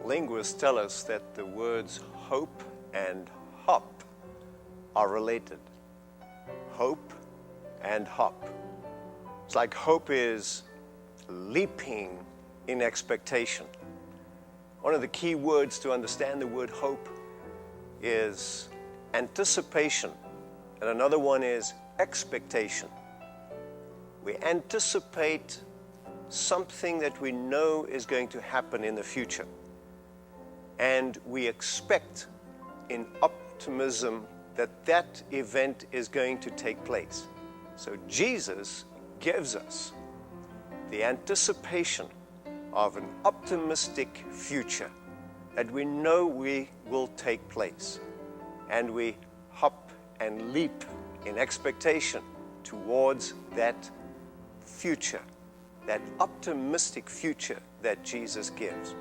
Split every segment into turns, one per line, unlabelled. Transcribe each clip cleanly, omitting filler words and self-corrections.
Linguists tell us that the words hope and hop are related. Hope and hop. It's like hope is leaping in expectation. One of the key words to understand the word hope is anticipation, and another one is expectation. We anticipate something that we know is going to happen in the future, and we expect in optimism that that event is going to take place. So Jesus gives us the anticipation of an optimistic future that we know will take place. And we hop and leap in expectation towards that future, that optimistic future that Jesus gives.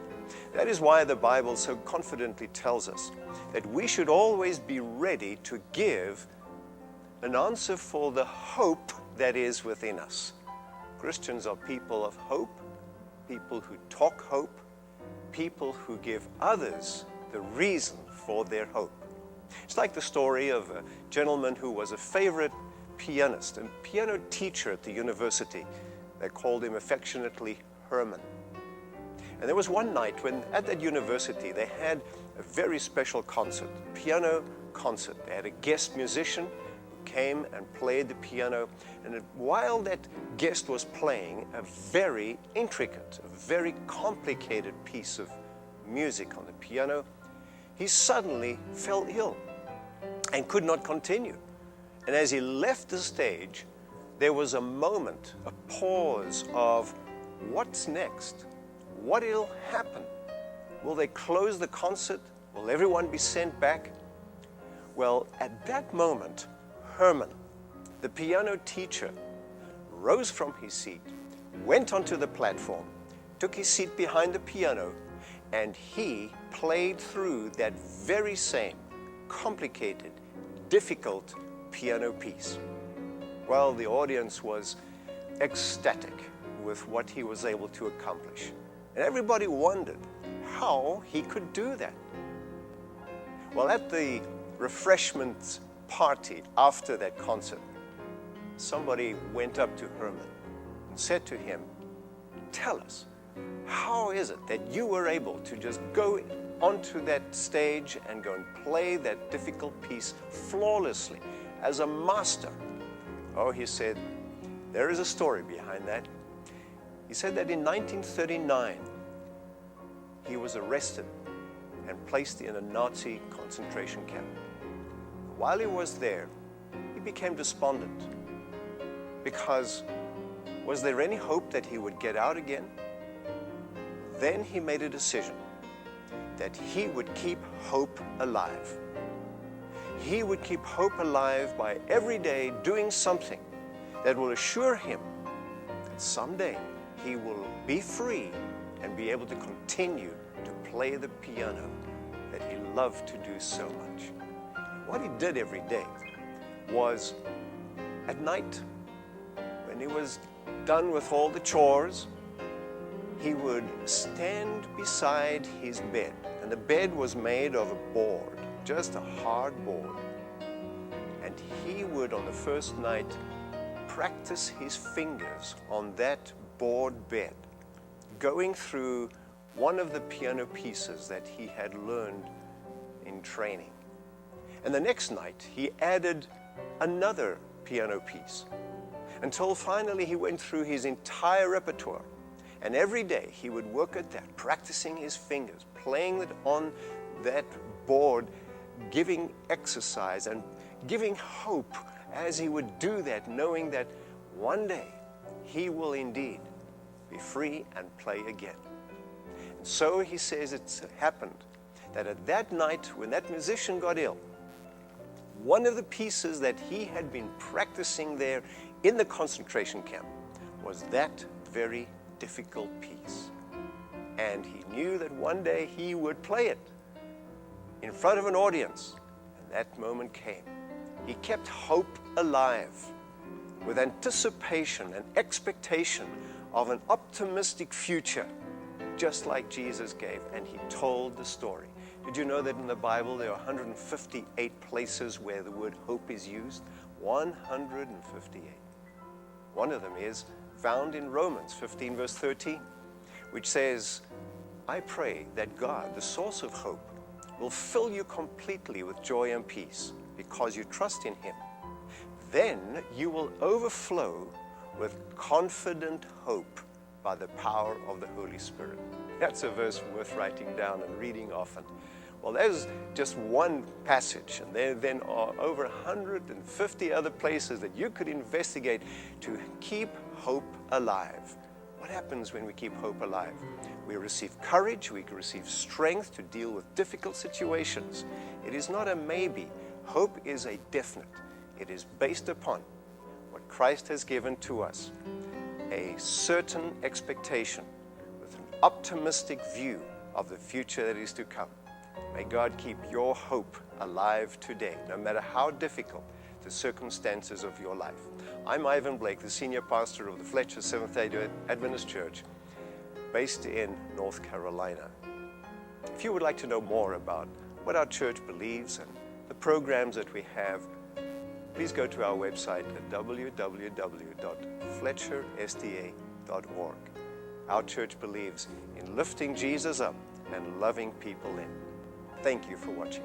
That is why the Bible so confidently tells us that we should always be ready to give an answer for the hope that is within us. Christians are people of hope, people who talk hope, people who give others the reason for their hope. It's like the story of a gentleman who was a favorite pianist and piano teacher at the university. They called him affectionately Herman. And there was one night when at that university they had a very special concert, a piano concert. They had a guest musician who came and played the piano, and while that guest was playing a very intricate, a very complicated piece of music on the piano, he suddenly fell ill and could not continue. And as he left the stage, there was a moment, a pause of what's next? What will happen? Will they close the concert? Will everyone be sent back? Well, at that moment, Herman, the piano teacher, rose from his seat, went onto the platform, took his seat behind the piano, and he played through that very same complicated, difficult piano piece. Well, the audience was ecstatic with what he was able to accomplish. And everybody wondered how he could do that. Well, at the refreshment party after that concert, somebody went up to Herman and said to him, "Tell us, how is it that you were able to just go onto that stage and go and play that difficult piece flawlessly as a master?" Oh, he said, there is a story behind that. He said that in 1939, he was arrested and placed in a Nazi concentration camp. While he was there, he became despondent because was there any hope that he would get out again? Then he made a decision that he would keep hope alive. He would keep hope alive by every day doing something that will assure him that someday he will be free and be able to continue to play the piano that he loved to do so much. What he did every day was at night, when he was done with all the chores, he would stand beside his bed. And the bed was made of a board, just a hard board. And he would, on the first night, practice his fingers on that board bed, going through one of the piano pieces that he had learned in training. And the next night, he added another piano piece, until finally he went through his entire repertoire. And every day he would work at that, practicing his fingers, playing it on that board, giving exercise and giving hope as he would do that, knowing that one day he will indeed be free and play again. And so he says it's happened that at that night when that musician got ill, one of the pieces that he had been practicing there in the concentration camp was that very difficult piece. And he knew that one day he would play it in front of an audience. And that moment came. He kept hope alive with anticipation and expectation of an optimistic future. just like Jesus gave, and he told the story. Did you know that in the Bible there are 158 places where the word hope is used? 158. One of them is found in Romans 15 verse 13, which says, I pray that God, the source of hope, will fill you completely with joy and peace because you trust in him. Then you will overflow with confident hope by the power of the Holy Spirit. That's a verse worth writing down and reading often. Well, there's just one passage, and there then are over 150 other places that you could investigate to keep hope alive. What happens when we keep hope alive? We receive courage, we receive strength to deal with difficult situations. It is not a maybe. Hope is a definite. It is based upon what Christ has given to us, a certain expectation with an optimistic view of the future that is to come. May God keep your hope alive today, no matter how difficult the circumstances of your life. I'm Ivan Blake, the senior pastor of the Fletcher Seventh-day Adventist Church, based in North Carolina. If you would like to know more about what our church believes and the programs that we have, please go to our website at www.fletchersda.org. Our church believes in lifting Jesus up and loving people in. Thank you for watching.